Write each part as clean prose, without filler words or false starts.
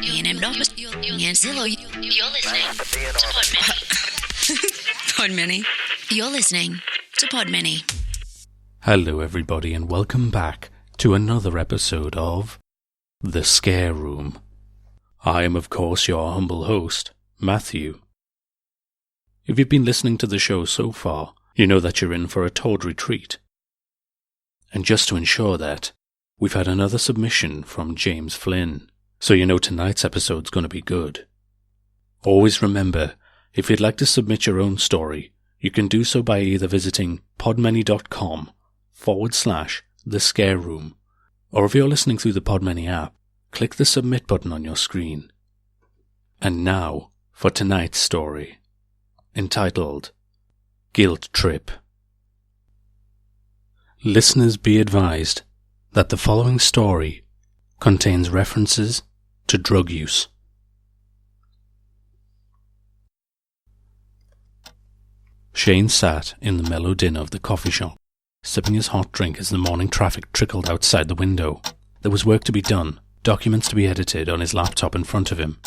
listening to Podmany. You're listening to Podmany. Hello everybody and welcome back to another episode of The Scare Room. I am of course your humble host, Matthew. If you've been listening to the show so far, you know that you're in for a tawdry treat. And just to ensure that, we've had another submission from James Flynn, so you know tonight's episode's going to be good. Always remember, if you'd like to submit your own story, you can do so by either visiting podmany.com/The Scare Room, or if you're listening through the Podmany app, click the submit button on your screen. And now for tonight's story, entitled Guilt Trip. Listeners be advised that the following story contains references to drug use. Shane sat in the mellow din of the coffee shop, sipping his hot drink as the morning traffic trickled outside the window. There was work to be done, documents to be edited on his laptop in front of him,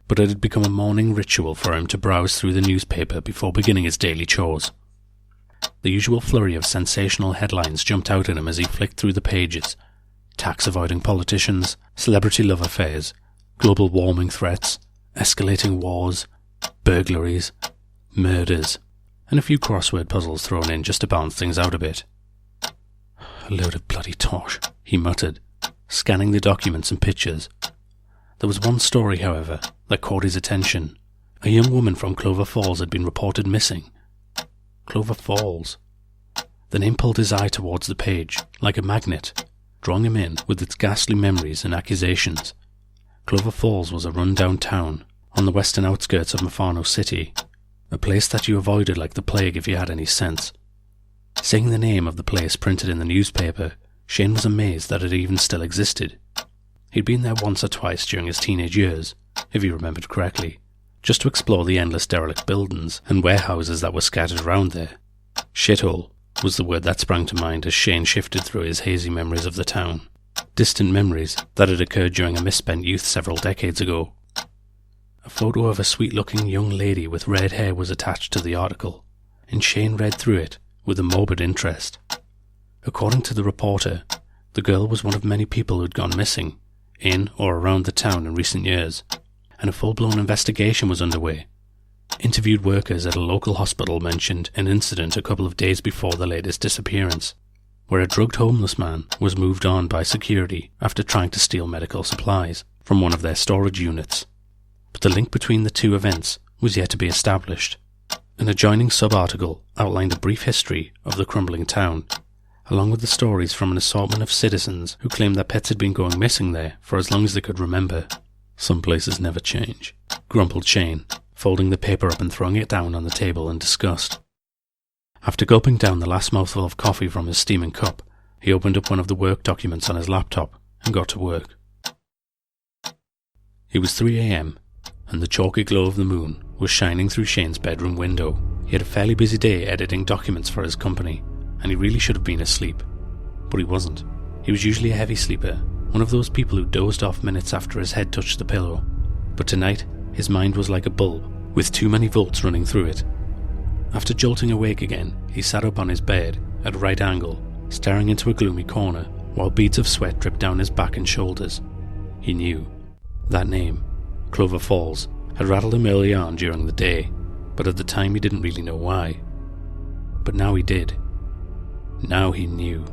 but it had become a morning ritual for him to browse through the newspaper before beginning his daily chores. The usual flurry of sensational headlines jumped out at him as he flicked through the pages. Tax-avoiding politicians, celebrity love affairs, global warming threats, escalating wars, burglaries, murders, and a few crossword puzzles thrown in just to balance things out a bit. A load of bloody tosh, he muttered, scanning the documents and pictures. There was one story, however, that caught his attention. A young woman from Clover Falls had been reported missing. Clover Falls. The name pulled his eye towards the page, like a magnet, drawing him in with its ghastly memories and accusations. Clover Falls was a run-down town on the western outskirts of Mufano City, a place that you avoided like the plague if you had any sense. Seeing the name of the place printed in the newspaper, Shane was amazed that it even still existed. He'd been there once or twice during his teenage years, if he remembered correctly, just to explore the endless derelict buildings and warehouses that were scattered around there. Shithole was the word that sprang to mind as Shane shifted through his hazy memories of the town. Distant memories that had occurred during a misspent youth several decades ago. A photo of a sweet-looking young lady with red hair was attached to the article, and Shane read through it with a morbid interest. According to the reporter, the girl was one of many people who'd gone missing in or around the town in recent years, and a full-blown investigation was underway. Interviewed workers at a local hospital mentioned an incident a couple of days before the latest disappearance, where a drugged homeless man was moved on by security after trying to steal medical supplies from one of their storage units. But the link between the two events was yet to be established. An adjoining sub-article outlined a brief history of the crumbling town, along with the stories from an assortment of citizens who claimed their pets had been going missing there for as long as they could remember. Some places never change, grumbled Shane, folding the paper up and throwing it down on the table in disgust. After gulping down the last mouthful of coffee from his steaming cup, he opened up one of the work documents on his laptop and got to work. It was 3 a.m, and the chalky glow of the moon was shining through Shane's bedroom window. He had a fairly busy day editing documents for his company, and he really should have been asleep. But he wasn't. He was usually a heavy sleeper, one of those people who dozed off minutes after his head touched the pillow. But tonight, his mind was like a bulb, with too many volts running through it. After jolting awake again, he sat up on his bed, at a right angle, staring into a gloomy corner, while beads of sweat dripped down his back and shoulders. He knew. That name, Clover Falls, had rattled him early on during the day, but at the time he didn't really know why. But now he did. Now he knew.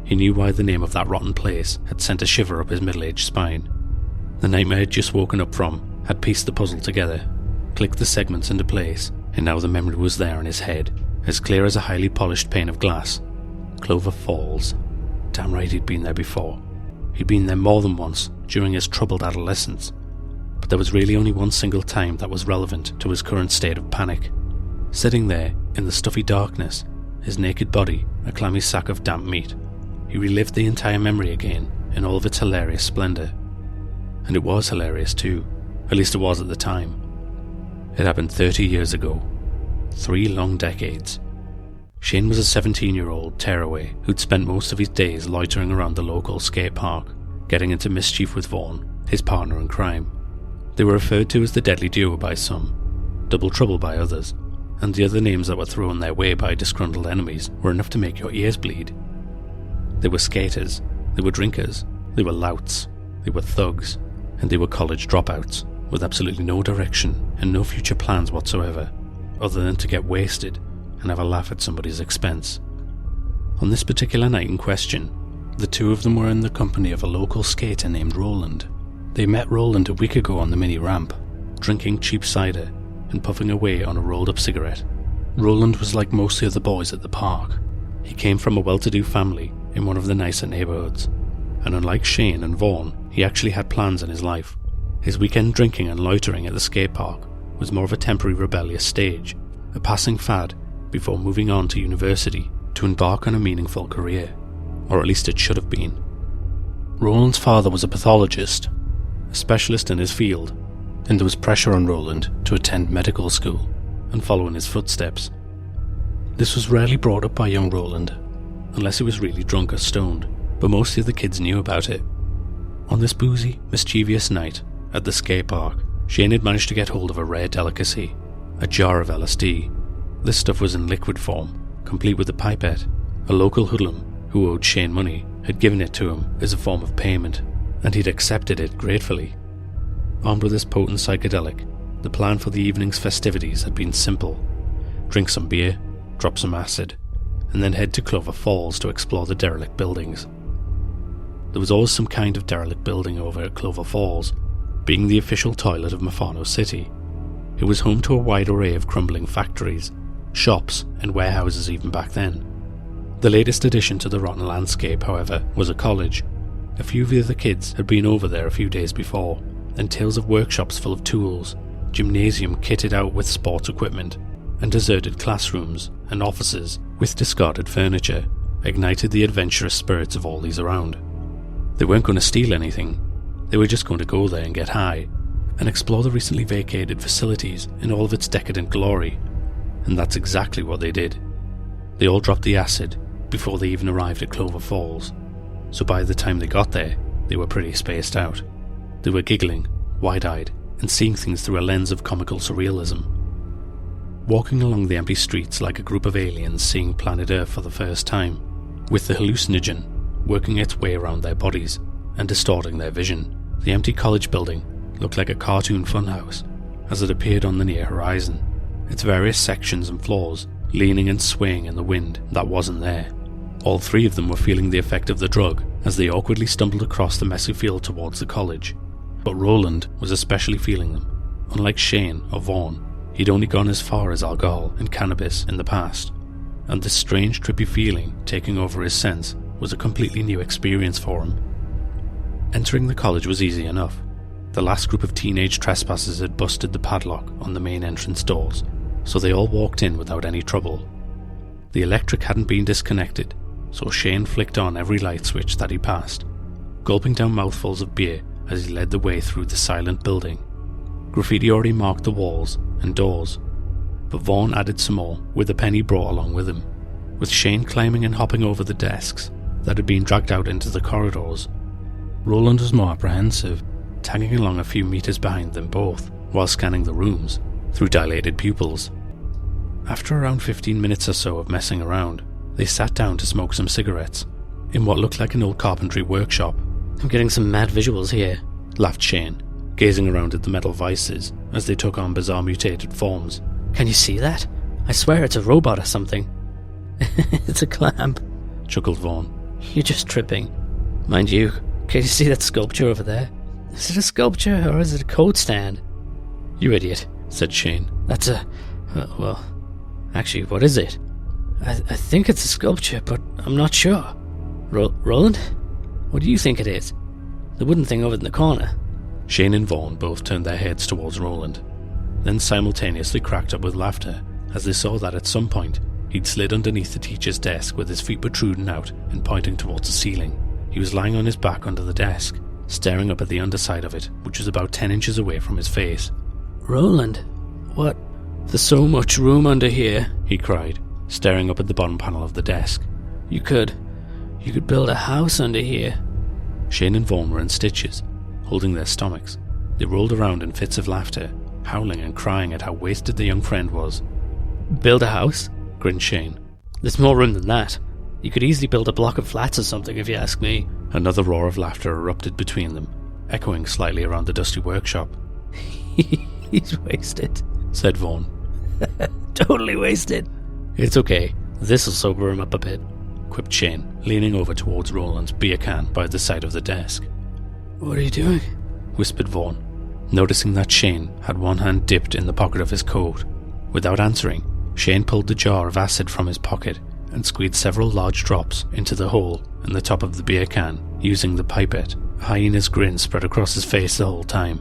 He knew why the name of that rotten place had sent a shiver up his middle-aged spine. The nightmare he'd just woken up from had pieced the puzzle together, clicked the segments into place, and now the memory was there in his head, as clear as a highly polished pane of glass. Clover Falls. Damn right he'd been there before. He'd been there more than once during his troubled adolescence, but there was really only one single time that was relevant to his current state of panic. Sitting there in the stuffy darkness, his naked body a clammy sack of damp meat, he relived the entire memory again in all of its hilarious splendour. And it was hilarious too, at least it was at the time. It happened 30 years ago. 3 long decades. Shane was a 17-year-old tearaway who'd spent most of his days loitering around the local skate park, getting into mischief with Vaughn, his partner in crime. They were referred to as the Deadly Duo by some, Double Trouble by others, and the other names that were thrown their way by disgruntled enemies were enough to make your ears bleed. They were skaters, they were drinkers, they were louts, they were thugs, and they were college dropouts, with absolutely no direction and no future plans whatsoever, other than to get wasted and have a laugh at somebody's expense. On this particular night in question, the two of them were in the company of a local skater named Roland. They met Roland a week ago on the mini ramp, drinking cheap cider and puffing away on a rolled-up cigarette. Roland was like most of the other boys at the park. He came from a well-to-do family in one of the nicer neighbourhoods, and unlike Shane and Vaughn, he actually had plans in his life. His weekend drinking and loitering at the skate park was more of a temporary rebellious stage, a passing fad before moving on to university to embark on a meaningful career, or at least it should have been. Roland's father was a pathologist, a specialist in his field, and there was pressure on Roland to attend medical school and follow in his footsteps. This was rarely brought up by young Roland, unless he was really drunk or stoned, but most of the kids knew about it. On this boozy, mischievous night at the skate park, Shane had managed to get hold of a rare delicacy, a jar of LSD. This stuff was in liquid form, complete with a pipette. A local hoodlum, who owed Shane money, had given it to him as a form of payment, and he'd accepted it gratefully. Armed with this potent psychedelic, the plan for the evening's festivities had been simple. Drink some beer, drop some acid, and then head to Clover Falls to explore the derelict buildings. There was always some kind of derelict building over at Clover Falls, being the official toilet of Mufano City. It was home to a wide array of crumbling factories, shops, and warehouses even back then. The latest addition to the rotten landscape, however, was a college. A few of the other kids had been over there a few days before, and tales of workshops full of tools, gymnasium kitted out with sports equipment, and deserted classrooms and offices with discarded furniture ignited the adventurous spirits of all these around. They weren't going to steal anything, they were just going to go there and get high, and explore the recently vacated facilities in all of its decadent glory, and that's exactly what they did. They all dropped the acid before they even arrived at Clover Falls, so by the time they got there, they were pretty spaced out. They were giggling, wide-eyed, and seeing things through a lens of comical surrealism. Walking along the empty streets like a group of aliens seeing planet Earth for the first time, with the hallucinogen working its way around their bodies and distorting their vision, the empty college building looked like a cartoon funhouse as it appeared on the near horizon, its various sections and floors leaning and swaying in the wind that wasn't there. All three of them were feeling the effect of the drug as they awkwardly stumbled across the messy field towards the college. But Roland was especially feeling them. Unlike Shane or Vaughn, he'd only gone as far as alcohol and cannabis in the past, and this strange trippy feeling taking over his sense was a completely new experience for him. Entering the college was easy enough. The last group of teenage trespassers had busted the padlock on the main entrance doors, so they all walked in without any trouble. The electric hadn't been disconnected, so Shane flicked on every light switch that he passed, gulping down mouthfuls of beer as he led the way through the silent building. Graffiti already marked the walls and doors, but Vaughn added some more with the pen he brought along with him, with Shane climbing and hopping over the desks that had been dragged out into the corridors. Roland was more apprehensive, tagging along a few meters behind them both, while scanning the rooms through dilated pupils. After around 15 minutes or so of messing around, they sat down to smoke some cigarettes in what looked like an old carpentry workshop. I'm getting some mad visuals here, laughed Shane, gazing around at the metal vices as they took on bizarre mutated forms. Can you see that? I swear it's a robot or something. It's a clamp, chuckled Vaughn. You're just tripping. Mind you, can you see that sculpture over there? Is it a sculpture or is it a coat stand? You idiot, said Shane. That's a... well, actually, what is it? I think it's a sculpture, but I'm not sure. Roland? What do you think it is? The wooden thing over in the corner. Shane and Vaughn both turned their heads towards Roland, then simultaneously cracked up with laughter as they saw that at some point he'd slid underneath the teacher's desk with his feet protruding out and pointing towards the ceiling. He was lying on his back under the desk, staring up at the underside of it, which was about 10 inches away from his face. Roland, what? There's so much room under here, he cried, staring up at the bottom panel of the desk. You could build a house under here. Shane and Vaughn were in stitches, holding their stomachs. They rolled around in fits of laughter, howling and crying at how wasted the young friend was. Build a house? Grinned Shane. There's more room than that. You could easily build a block of flats or something if you ask me. Another roar of laughter erupted between them, echoing slightly around the dusty workshop. He's wasted, said Vaughan. Totally wasted. It's okay. This'll sober him up a bit, quipped Shane, leaning over towards Roland's beer can by the side of the desk. What are you doing? Whispered Vaughan, noticing that Shane had one hand dipped in the pocket of his coat. Without answering, Shane pulled the jar of acid from his pocket and squeezed several large drops into the hole in the top of the beer can, using the pipette. A hyena's grin spread across his face the whole time.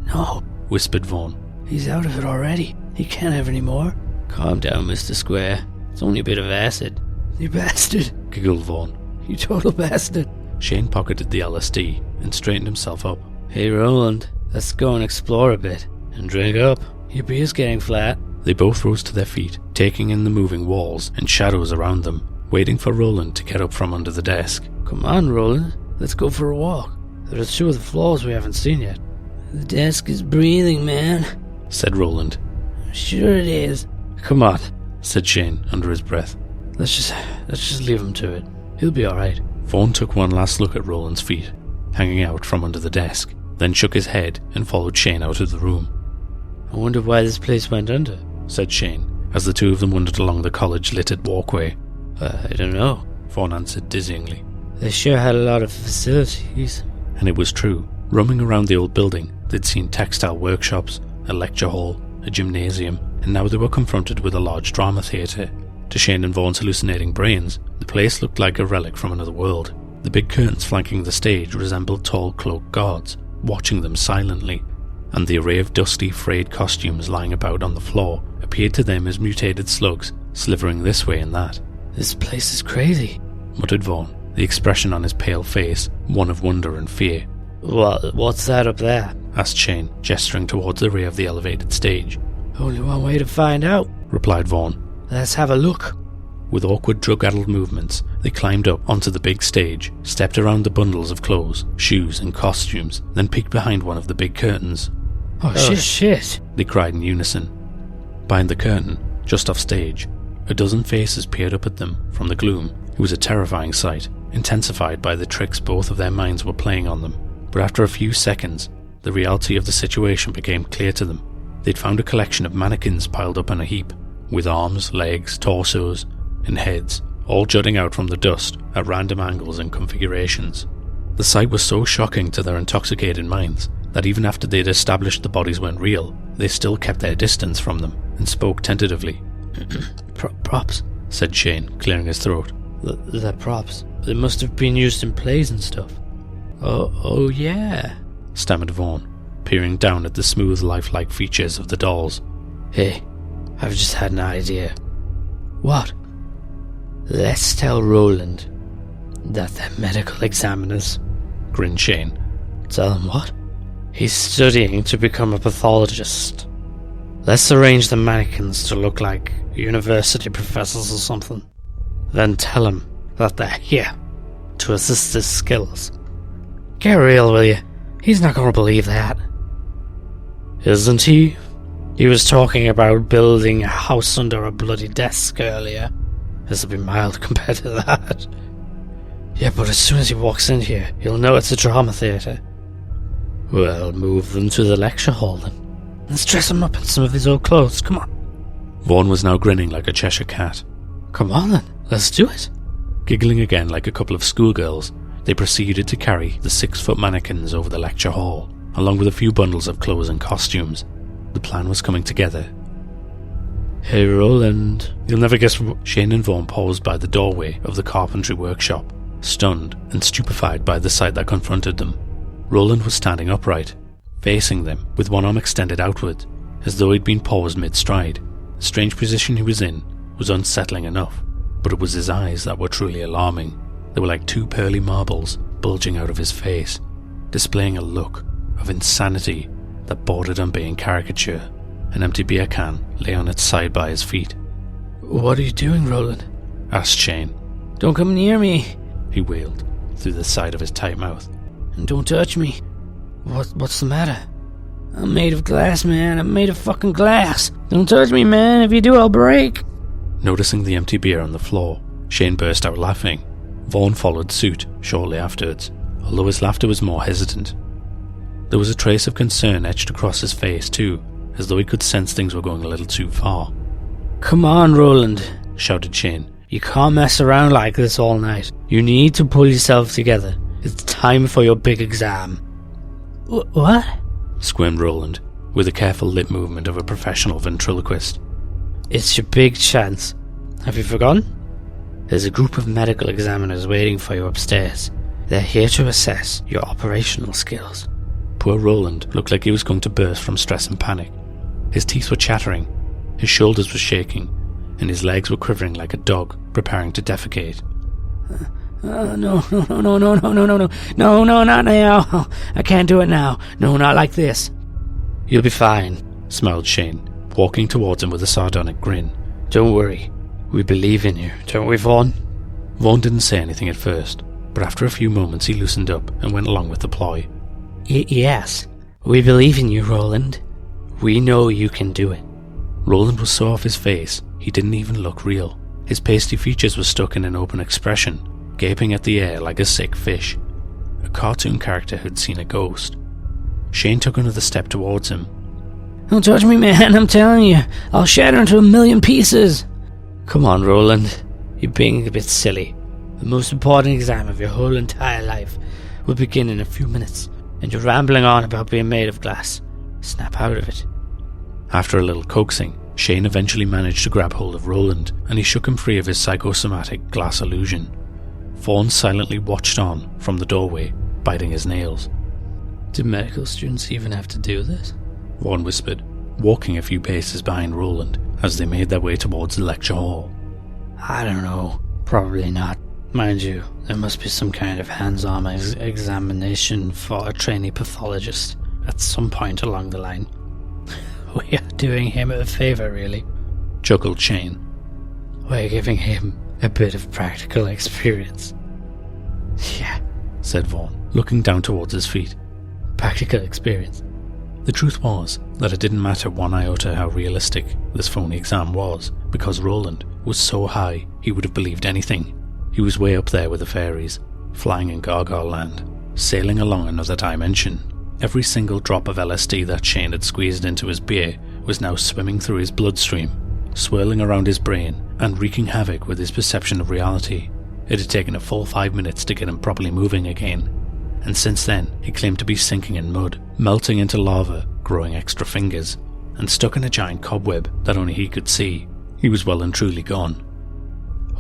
No, whispered Vaughan. He's out of it already. He can't have any more. Calm down, Mr. Square. It's only a bit of acid. You bastard, giggled Vaughan. You total bastard. Shane pocketed the LSD and straightened himself up. Hey, Roland, let's go and explore a bit. And drink up. Your beer's getting flat. They both rose to their feet, taking in the moving walls and shadows around them, waiting for Roland to get up from under the desk. Come on, Roland. Let's go for a walk. There are 2 of the floors we haven't seen yet. The desk is breathing, man, said Roland. Sure it is. Come on, said Shane under his breath. Let's just leave him to it. He'll be alright. Vaughan took one last look at Roland's feet, hanging out from under the desk, then shook his head and followed Shane out of the room. I wonder why this place went under, said Shane, as the 2 of them wandered along the college-littered walkway. I don't know, Vaughan answered dizzyingly. They sure had a lot of facilities. And it was true. Roaming around the old building, they'd seen textile workshops, a lecture hall, a gymnasium, and now they were confronted with a large drama theatre. To Shane and Vaughan's hallucinating brains, the place looked like a relic from another world. The big curtains flanking the stage resembled tall cloaked guards, watching them silently, and the array of dusty, frayed costumes lying about on the floor appeared to them as mutated slugs, slithering this way and that. This place is crazy, muttered Vaughan, the expression on his pale face one of wonder and fear. What's that up there? Asked Shane, gesturing towards the rear of the elevated stage. Only one way to find out, replied Vaughan. Let's have a look. With awkward drug-addled movements, they climbed up onto the big stage, stepped around the bundles of clothes, shoes and costumes, then peeked behind one of the big curtains. Oh shit, they cried in unison. Behind the curtain, just off stage, a dozen faces peered up at them from the gloom. It was a terrifying sight, intensified by the tricks both of their minds were playing on them. But after a few seconds, the reality of the situation became clear to them. They'd found a collection of mannequins piled up in a heap, with arms, legs, torsos, and heads, all jutting out from the dust at random angles and configurations. The sight was so shocking to their intoxicated minds that even after they'd established the bodies weren't real, they still kept their distance from them and spoke tentatively. Props, said Shane, clearing his throat. They're props. They must have been used in plays and stuff. Oh yeah, stammered Vaughan, peering down at the smooth, lifelike features of the dolls. Hey, I've just had an idea. What? Let's tell Roland that they're medical examiners, grinned Shane. Tell him what? He's studying to become a pathologist. Let's arrange the mannequins to look like university professors or something. Then tell him that they're here to assist his skills. Get real, will you? He's not going to believe that. Isn't he? He was talking about building a house under a bloody desk earlier. This'll be mild compared to that. Yeah, but as soon as he walks in here, he'll know it's a drama theatre. Well, move them to the lecture hall then. Let's dress him up in some of his old clothes, come on. Vaughan was now grinning like a Cheshire cat. Come on then, let's do it. Giggling again like a couple of schoolgirls, they proceeded to carry the 6-foot mannequins over the lecture hall, along with a few bundles of clothes and costumes. The plan was coming together. Hey, Roland. You'll never guess. Shane and Vaughan paused by the doorway of the carpentry workshop, stunned and stupefied by the sight that confronted them. Roland was standing upright, facing them, with one arm extended outward, as though he'd been paused mid-stride. The strange position he was in was unsettling enough, but it was his eyes that were truly alarming. They were like 2 pearly marbles bulging out of his face, displaying a look of insanity that bordered on being caricature. An empty beer can lay on its side by his feet. What are you doing, Roland? Asked Shane. Don't come near me, he wailed through the side of his tight mouth. And don't touch me. What's the matter? I'm made of glass, man. I'm made of fucking glass. Don't touch me, man. If you do, I'll break. Noticing the empty beer on the floor, Shane burst out laughing. Vaughn followed suit shortly afterwards, although his laughter was more hesitant. There was a trace of concern etched across his face too, as though he could sense things were going a little too far. Come on, Roland, shouted Shane. You can't mess around like this all night. You need to pull yourself together. It's time for your big exam. What? Squirmed Roland, with a careful lip movement of a professional ventriloquist. It's your big chance. Have you forgotten? There's a group of medical examiners waiting for you upstairs. They're here to assess your operational skills. Poor Roland looked like he was going to burst from stress and panic. His teeth were chattering, his shoulders were shaking, and his legs were quivering like a dog preparing to defecate. No, not now. I can't do it now. No, not like this. You'll be fine, smiled Shane, walking towards him with a sardonic grin. Don't worry. We believe in you, don't we, Vaughn? Vaughn didn't say anything at first, but after a few moments he loosened up and went along with the ploy. Yes, we believe in you, Roland. We know you can do it. Roland was so off his face, he didn't even look real. His pasty features were stuck in an open expression, gaping at the air like a sick fish. A cartoon character who'd seen a ghost. Shane took another step towards him. Don't touch me, man, I'm telling you. I'll shatter into a million pieces. Come on, Roland. You're being a bit silly. The most important exam of your whole entire life will begin in a few minutes, and you're rambling on about being made of glass. Snap out of it. After a little coaxing, Shane eventually managed to grab hold of Roland, and he shook him free of his psychosomatic glass illusion. Vaughn silently watched on from the doorway, biting his nails. Do medical students even have to do this? Vaughn whispered, walking a few paces behind Roland as they made their way towards the lecture hall. I don't know. Probably not. Mind you, there must be some kind of hands-on examination for a trainee pathologist at some point along the line. We are doing him a favour, really, chuckled Shane. We're giving him a bit of practical experience. Yeah, said Vaughn, looking down towards his feet. Practical experience. The truth was that it didn't matter one iota how realistic this phony exam was, because Roland was so high he would have believed anything. He was way up there with the fairies, flying in Gargoyle Land, sailing along another dimension. Every single drop of LSD that Shane had squeezed into his beer was now swimming through his bloodstream, swirling around his brain and wreaking havoc with his perception of reality. It had taken a full 5 minutes to get him properly moving again, and since then he claimed to be sinking in mud, melting into lava, growing extra fingers, and stuck in a giant cobweb that only he could see. He was well and truly gone.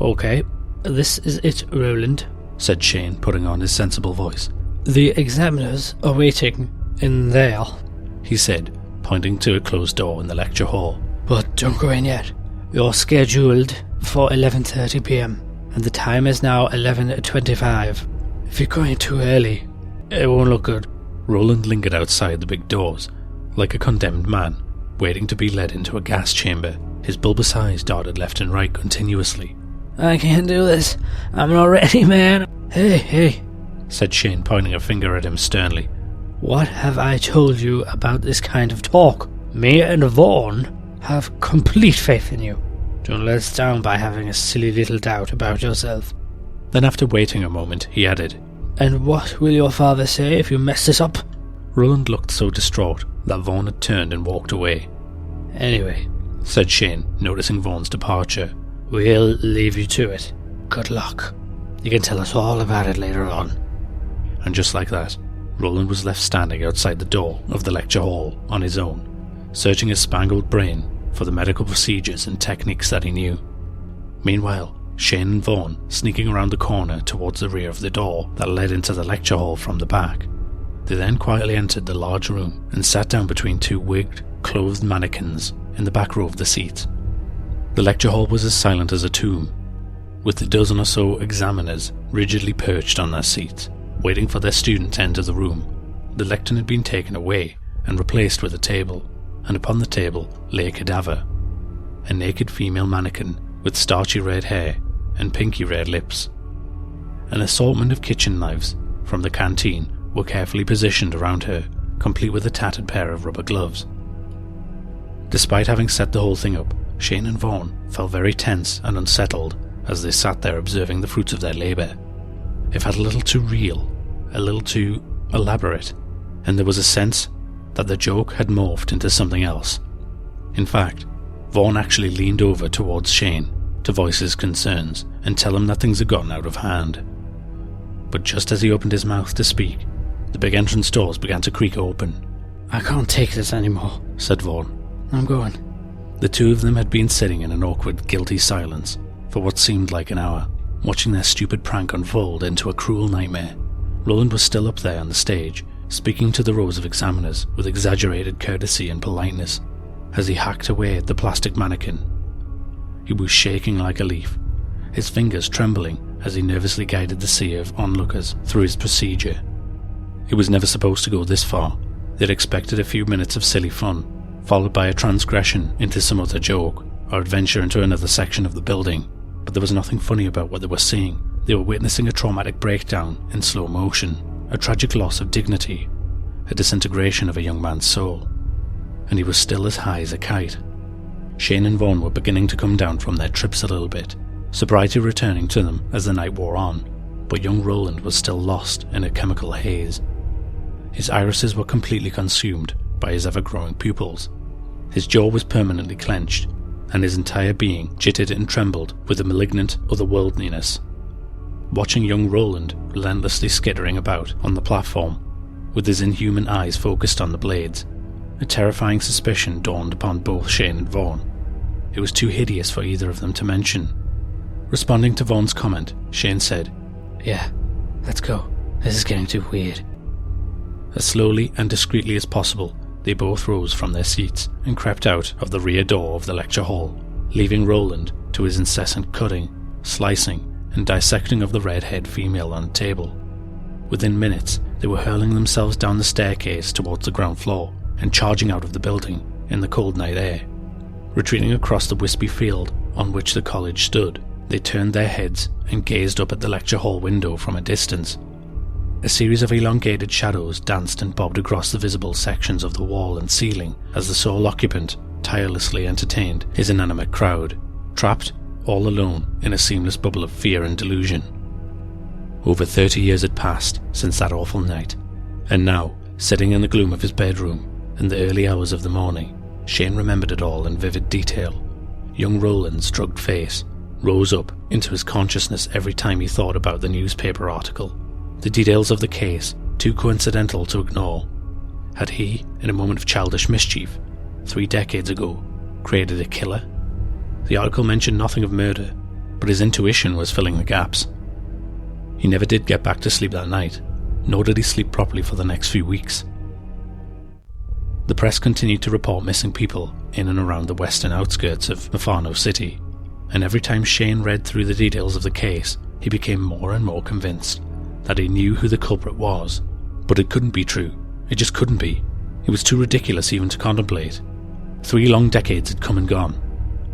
Okay, this is it, Roland, said Shane, putting on his sensible voice. The examiners are waiting in there, he said, pointing to a closed door in the lecture hall. But don't go in yet. You're scheduled for 11:30 p.m. and the time is now 11:25. If you're going too early, it won't look good. Roland lingered outside the big doors, like a condemned man, waiting to be led into a gas chamber. His bulbous eyes darted left and right continuously. I can't do this. I'm not ready, man. Hey, said Shane, pointing a finger at him sternly. What have I told you about this kind of talk? Me and Vaughn have complete faith in you. Don't let us down by having a silly little doubt about yourself. Then after waiting a moment, he added, And what will your father say if you mess this up? Roland looked so distraught that Vaughn had turned and walked away. Anyway, said Shane, noticing Vaughn's departure, we'll leave you to it. Good luck. You can tell us all about it later on. And just like that, Roland was left standing outside the door of the lecture hall on his own, searching his spangled brain for the medical procedures and techniques that he knew. Meanwhile, Shane and Vaughn sneaking around the corner towards the rear of the door that led into the lecture hall from the back. They then quietly entered the large room and sat down between two wigged, clothed mannequins in the back row of the seats. The lecture hall was as silent as a tomb, with a dozen or so examiners rigidly perched on their seats, waiting for their student to enter the room. The lectern had been taken away and replaced with a table, and upon the table lay a cadaver, a naked female mannequin with starchy red hair and pinky red lips. An assortment of kitchen knives from the canteen were carefully positioned around her, complete with a tattered pair of rubber gloves. Despite having set the whole thing up, Shane and Vaughn felt very tense and unsettled as they sat there observing the fruits of their labour. It felt a little too real, a little too elaborate, and there was a sense that the joke had morphed into something else. In fact, Vaughn actually leaned over towards Shane to voice his concerns and tell him that things had gotten out of hand. But just as he opened his mouth to speak, the big entrance doors began to creak open. "I can't take this anymore," said Vaughn. "I'm going." The two of them had been sitting in an awkward, guilty silence for what seemed like an hour, watching their stupid prank unfold into a cruel nightmare. Roland was still up there on the stage, speaking to the rows of examiners with exaggerated courtesy and politeness as he hacked away at the plastic mannequin. He was shaking like a leaf, his fingers trembling as he nervously guided the sea of onlookers through his procedure. It was never supposed to go this far. They'd expected a few minutes of silly fun, followed by a transgression into some other joke, or adventure into another section of the building. But there was nothing funny about what they were seeing. They were witnessing a traumatic breakdown in slow motion, a tragic loss of dignity, a disintegration of a young man's soul. And he was still as high as a kite. Shane and Vaughn were beginning to come down from their trips a little bit, sobriety returning to them as the night wore on, but young Roland was still lost in a chemical haze. His irises were completely consumed by his ever-growing pupils. His jaw was permanently clenched, and his entire being jittered and trembled with a malignant otherworldliness. Watching young Roland relentlessly skittering about on the platform, with his inhuman eyes focused on the blades, a terrifying suspicion dawned upon both Shane and Vaughn. It was too hideous for either of them to mention. Responding to Vaughn's comment, Shane said, "Yeah, let's go. This is getting too weird." As slowly and discreetly as possible, they both rose from their seats and crept out of the rear door of the lecture hall, leaving Roland to his incessant cutting, slicing, and dissecting of the red-haired female on the table. Within minutes, they were hurling themselves down the staircase towards the ground floor and charging out of the building in the cold night air. Retreating across the wispy field on which the college stood, they turned their heads and gazed up at the lecture hall window from a distance. A series of elongated shadows danced and bobbed across the visible sections of the wall and ceiling as the sole occupant tirelessly entertained his inanimate crowd, trapped all alone in a seamless bubble of fear and delusion. Over 30 years had passed since that awful night, and now, sitting in the gloom of his bedroom in the early hours of the morning, Shane remembered it all in vivid detail. Young Roland's drugged face rose up into his consciousness every time he thought about the newspaper article. The details of the case, too coincidental to ignore. Had he, in a moment of childish mischief, 3 decades ago, created a killer? The article mentioned nothing of murder, but his intuition was filling the gaps. He never did get back to sleep that night, nor did he sleep properly for the next few weeks. The press continued to report missing people in and around the western outskirts of Mufano City, and every time Shane read through the details of the case, he became more and more convinced that he knew who the culprit was. But it couldn't be true. It just couldn't be. It was too ridiculous even to contemplate. 3 long decades had come and gone.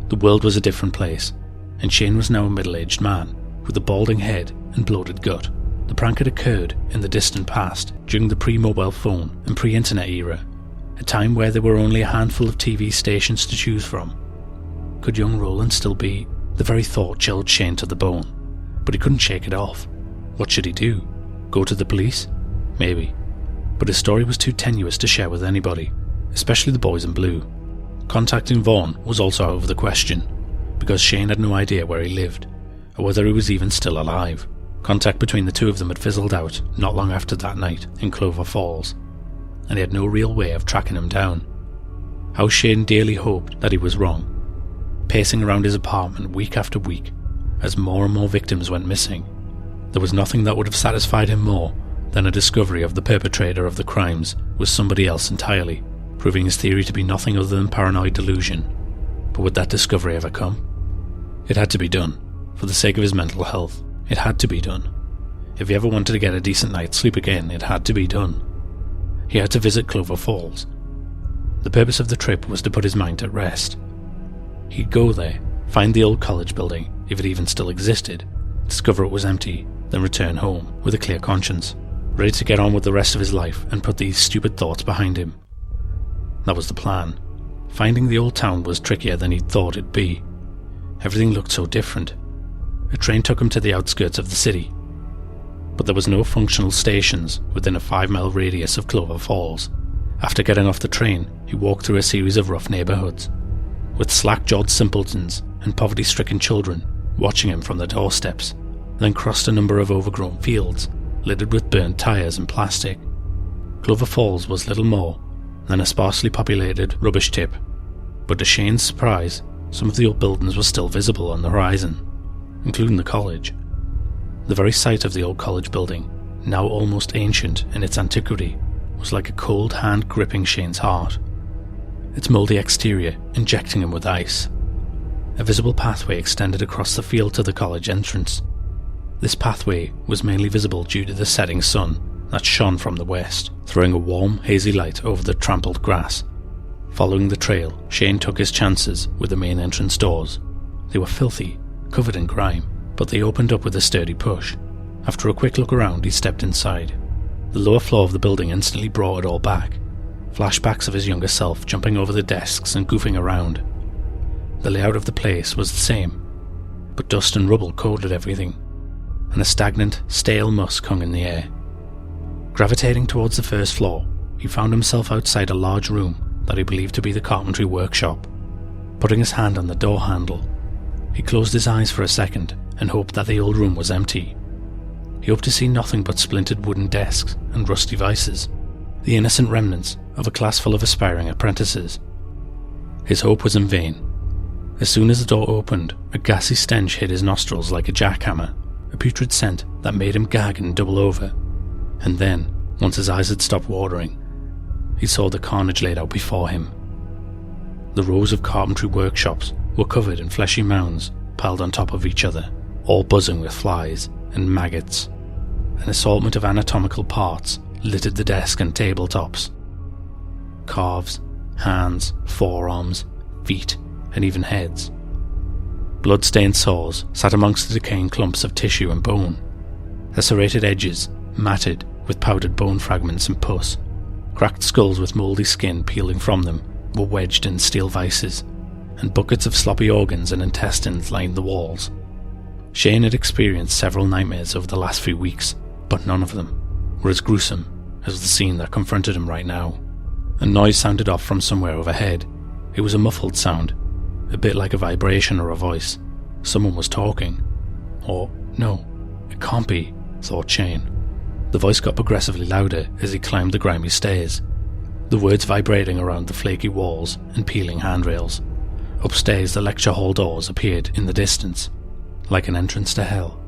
The world was a different place, and Shane was now a middle-aged man, with a balding head and bloated gut. The prank had occurred in the distant past, during the pre-mobile phone and pre-internet era, a time where there were only a handful of TV stations to choose from. Could young Roland still be? The very thought chilled Shane to the bone, but he couldn't shake it off. What should he do? Go to the police? Maybe. But his story was too tenuous to share with anybody, especially the boys in blue. Contacting Vaughn was also out of the question, because Shane had no idea where he lived, or whether he was even still alive. Contact between the two of them had fizzled out not long after that night in Clover Falls, and he had no real way of tracking him down. How Shane dearly hoped that he was wrong, pacing around his apartment week after week as more and more victims went missing. There was nothing that would have satisfied him more than a discovery of the perpetrator of the crimes was somebody else entirely, proving his theory to be nothing other than paranoid delusion. But would that discovery ever come? It had to be done, for the sake of his mental health. It had to be done. If he ever wanted to get a decent night's sleep again, it had to be done. He had to visit Clover Falls. The purpose of the trip was to put his mind at rest. He'd go there, find the old college building, if it even still existed, discover it was empty, then return home with a clear conscience. ready to get on with the rest of his life and put these stupid thoughts behind him. That was the plan. Finding the old town was trickier than he'd thought it'd be. Everything looked so different. A train took him to the outskirts of the city, but there was no functional stations within a 5-mile radius of Clover Falls. After getting off the train, he walked through a series of rough neighborhoods, with slack-jawed simpletons and poverty-stricken children watching him from the doorsteps, then crossed a number of overgrown fields littered with burnt tires and plastic. Clover Falls was little more than a sparsely populated rubbish tip, but to Shane's surprise, some of the old buildings were still visible on the horizon, including the college. The very sight of the old college building, now almost ancient in its antiquity, was like a cold hand gripping Shane's heart, its mouldy exterior injecting him with ice. A visible pathway extended across the field to the college entrance. This pathway was mainly visible due to the setting sun that shone from the west, throwing a warm, hazy light over the trampled grass. Following the trail, Shane took his chances with the main entrance doors. They were filthy, covered in grime, but they opened up with a sturdy push. After a quick look around, he stepped inside. The lower floor of the building instantly brought it all back. Flashbacks of his younger self jumping over the desks and goofing around. The layout of the place was the same, but dust and rubble coated everything, and a stagnant, stale musk hung in the air. Gravitating towards the first floor, he found himself outside a large room that he believed to be the carpentry workshop. Putting his hand on the door handle, he closed his eyes for a second and hoped that the old room was empty. He hoped to see nothing but splintered wooden desks and rusty vices, the innocent remnants of a class full of aspiring apprentices. His hope was in vain. As soon as the door opened, a gassy stench hit his nostrils like a jackhammer, a putrid scent that made him gag and double over. And then, once his eyes had stopped watering, he saw the carnage laid out before him. The rows of carpentry workshops were covered in fleshy mounds piled on top of each other, all buzzing with flies and maggots. An assortment of anatomical parts littered the desk and tabletops. Calves, hands, forearms, feet, and even heads. Blood-stained sores sat amongst the decaying clumps of tissue and bone. Their serrated edges, matted with powdered bone fragments and pus. Cracked skulls with mouldy skin peeling from them were wedged in steel vices, and buckets of sloppy organs and intestines lined the walls. Shane had experienced several nightmares over the last few weeks, but none of them were as gruesome as the scene that confronted him right now. A noise sounded off from somewhere overhead. It was a muffled sound, a bit like a vibration or a voice. Someone was talking. Or, no, it can't be, thought Shane. The voice got progressively louder as he climbed the grimy stairs, the words vibrating around the flaky walls and peeling handrails. Upstairs, the lecture hall doors appeared in the distance, like an entrance to hell.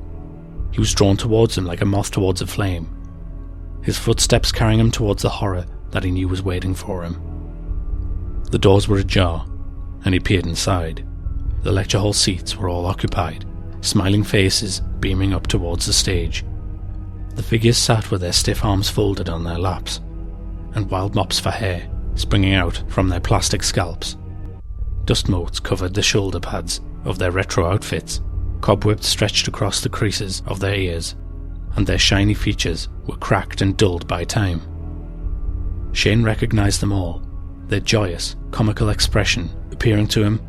He was drawn towards them like a moth towards a flame, his footsteps carrying him towards the horror that he knew was waiting for him. The doors were ajar, and he peered inside. The lecture hall seats were all occupied, smiling faces beaming up towards the stage. The figures sat with their stiff arms folded on their laps, and wild mops for hair springing out from their plastic scalps. Dust motes covered the shoulder pads of their retro outfits, cobwebs stretched across the creases of their ears, and their shiny features were cracked and dulled by time. Shane recognized them all, their joyous, comical expression appearing to him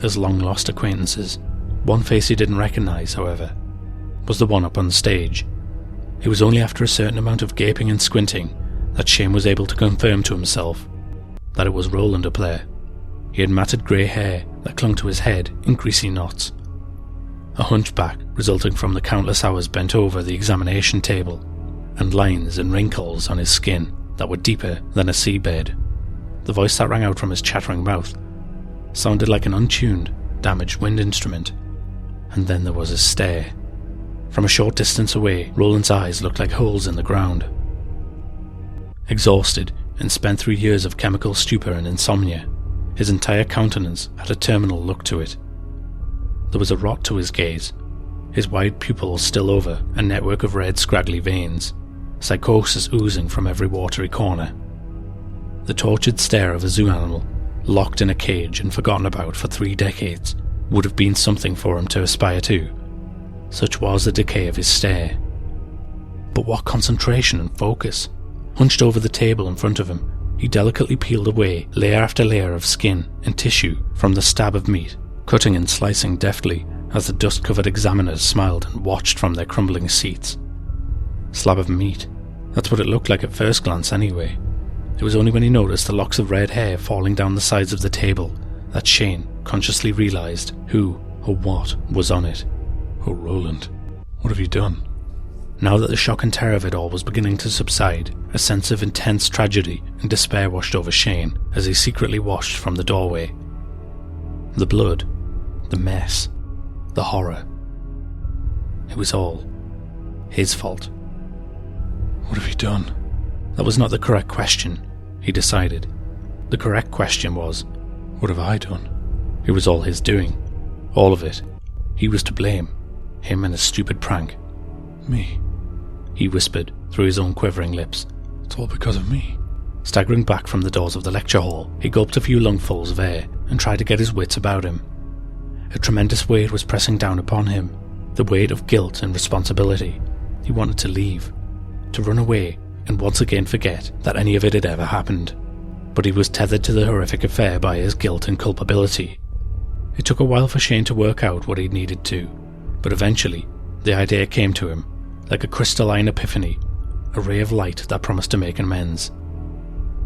as long-lost acquaintances. One face he didn't recognize, however, was the one up on the stage. It was only after a certain amount of gaping and squinting that Shane was able to confirm to himself that it was Roland up there. He had matted grey hair that clung to his head in greasy knots, a hunchback resulting from the countless hours bent over the examination table, and lines and wrinkles on his skin that were deeper than a seabed. The voice that rang out from his chattering mouth sounded like an untuned, damaged wind instrument. And then there was his stare. From a short distance away, Roland's eyes looked like holes in the ground. Exhausted and spent through years of chemical stupor and insomnia, his entire countenance had a terminal look to it. There was a rot to his gaze, his wide pupils still over a network of red scraggly veins, psychosis oozing from every watery corner. The tortured stare of a zoo animal, locked in a cage and forgotten about for 3 decades, would have been something for him to aspire to. Such was the decay of his stare. But what concentration and focus! Hunched over the table in front of him, he delicately peeled away layer after layer of skin and tissue from the stab of meat, cutting and slicing deftly as the dust-covered examiners smiled and watched from their crumbling seats. Slab of meat. That's what it looked like at first glance anyway. It was only when he noticed the locks of red hair falling down the sides of the table that Shane consciously realised who or what was on it. Oh, Roland, what have you done? Now that the shock and terror of it all was beginning to subside, a sense of intense tragedy and despair washed over Shane as he secretly watched from the doorway. The blood, the mess, the horror. It was all his fault. What have you done? That was not the correct question, he decided. The correct question was, what have I done? It was all his doing. All of it. He was to blame. Him and his stupid prank. Me? He whispered through his own quivering lips. It's all because of me. Staggering back from the doors of the lecture hall, he gulped a few lungfuls of air and tried to get his wits about him. A tremendous weight was pressing down upon him, the weight of guilt and responsibility. He wanted to leave, to run away and once again forget that any of it had ever happened. But he was tethered to the horrific affair by his guilt and culpability. It took a while for Shane to work out what he needed to, but eventually the idea came to him, like a crystalline epiphany, a ray of light that promised to make amends.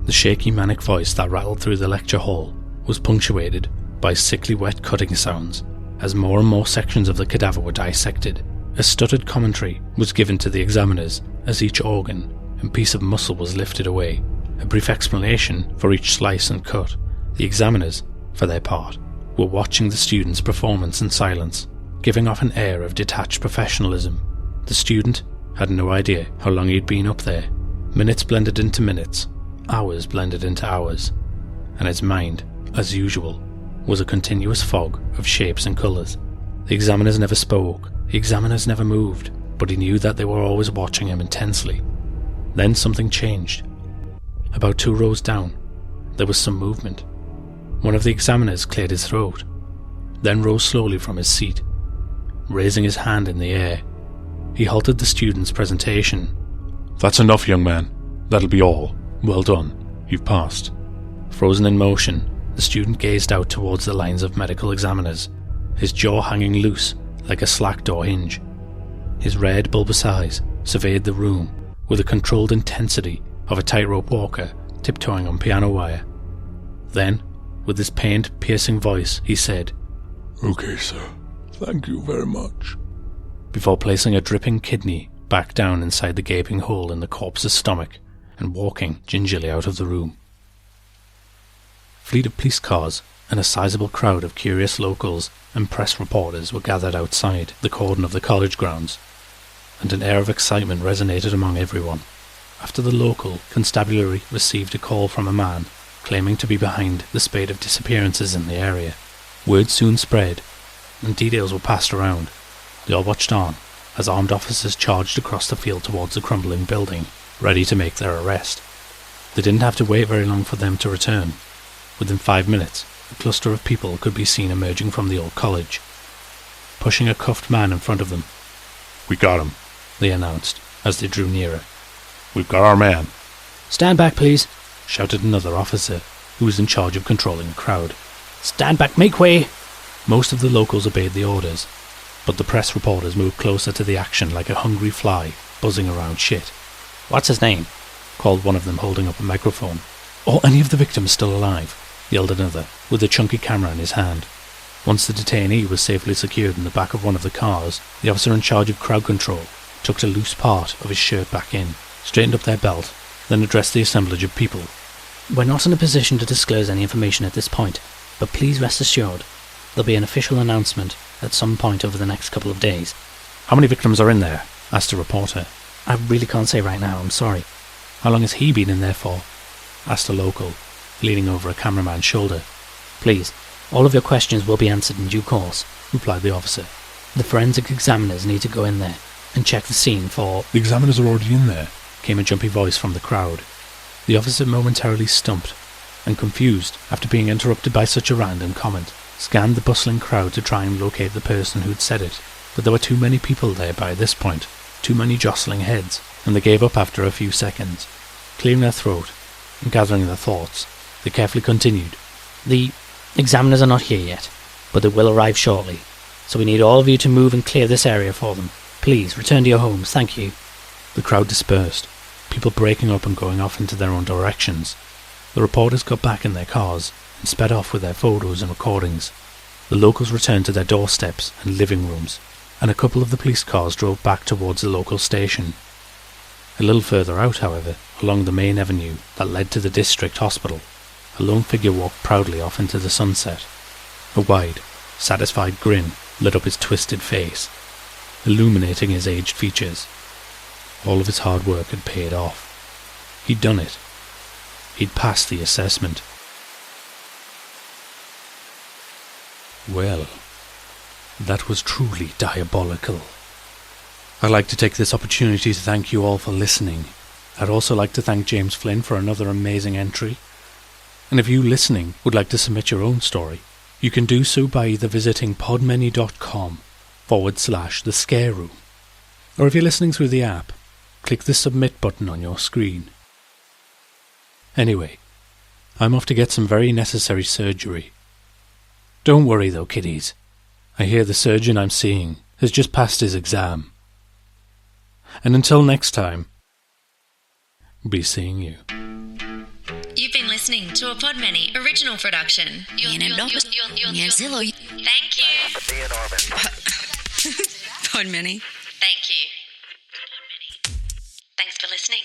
The shaky manic voice that rattled through the lecture hall was punctuated by sickly wet cutting sounds as more and more sections of the cadaver were dissected. A stuttered commentary was given to the examiners as each organ and piece of muscle was lifted away, a brief explanation for each slice and cut. The examiners, for their part, were watching the student's performance in silence, giving off an air of detached professionalism. The student had no idea how long he'd been up there. Minutes blended into minutes, hours blended into hours, and his mind, as usual, was a continuous fog of shapes and colours. The examiners never spoke, the examiners never moved, but he knew that they were always watching him intensely. Then something changed. About 2 rows down, there was some movement. One of the examiners cleared his throat, then rose slowly from his seat, raising his hand in the air. He halted the student's presentation. That's enough, young man. That'll be all. Well done. You've passed. Frozen in motion, the student gazed out towards the lines of medical examiners, his jaw hanging loose like a slack door hinge. His red, bulbous eyes surveyed the room with the controlled intensity of a tightrope walker tiptoeing on piano wire. Then, with his pained, piercing voice, he said, Okay, sir. Thank you very much. Before placing a dripping kidney back down inside the gaping hole in the corpse's stomach and walking gingerly out of the room. A fleet of police cars and a sizable crowd of curious locals and press reporters were gathered outside the cordon of the college grounds, and an air of excitement resonated among everyone. After the local constabulary received a call from a man claiming to be behind the spate of disappearances in the area, word soon spread, and details were passed around. They all watched on as armed officers charged across the field towards the crumbling building, ready to make their arrest. They didn't have to wait very long for them to return. Within 5 minutes, a cluster of people could be seen emerging from the old college, pushing a cuffed man in front of them. We got him, they announced as they drew nearer. We've got our man. Stand back, please, shouted another officer who was in charge of controlling the crowd. Stand back, make way! Most of the locals obeyed the orders, but the press reporters moved closer to the action like a hungry fly buzzing around shit. What's his name? Called one of them, holding up a microphone. Are any of the victims still alive? Yelled another, with a chunky camera in his hand. Once the detainee was safely secured in the back of one of the cars, the officer in charge of crowd control tucked a loose part of his shirt back in, straightened up their belt, then addressed the assemblage of people. We're not in a position to disclose any information at this point, but please rest assured there'll be an official announcement at some point over the next couple of days. How many victims are in there? Asked a reporter. I really can't say right now, I'm sorry. How long has he been in there for? Asked a local, leaning over a cameraman's shoulder. Please, all of your questions will be answered in due course, replied the officer. The forensic examiners need to go in there and check the scene for... The examiners are already in there, came a jumpy voice from the crowd. The officer, momentarily stumped and confused after being interrupted by such a random comment, scanned the bustling crowd to try and locate the person who'd said it, but there were too many people there by this point, too many jostling heads. and they gave up after a few seconds. Clearing their throat and gathering their thoughts, they carefully continued. The examiners are not here yet, but they will arrive shortly, so we need all of you to move and clear this area for them. Please, return to your homes, thank you. The crowd dispersed, people breaking up and going off into their own directions. The reporters got back in their cars and sped off with their photos and recordings. The locals returned to their doorsteps and living rooms, and a couple of the police cars drove back towards the local station. A little further out, however, along the main avenue that led to the district hospital, a lone figure walked proudly off into the sunset. A wide, satisfied grin lit up his twisted face, illuminating his aged features. All of his hard work had paid off. He'd done it. He'd passed the assessment. Well, that was truly diabolical. I'd like to take this opportunity to thank you all for listening. I'd also like to thank James Flynn for another amazing entry. And if you listening would like to submit your own story, you can do so by either visiting podmany.com/The Scare Room. Or if you're listening through the app, click the submit button on your screen. Anyway, I'm off to get some very necessary surgery. Don't worry though, kiddies. I hear the surgeon I'm seeing has just passed his exam. And until next time, be seeing you. You've been listening to a Podmany original production. Thank you. Podmany. Thank you. Thanks for listening.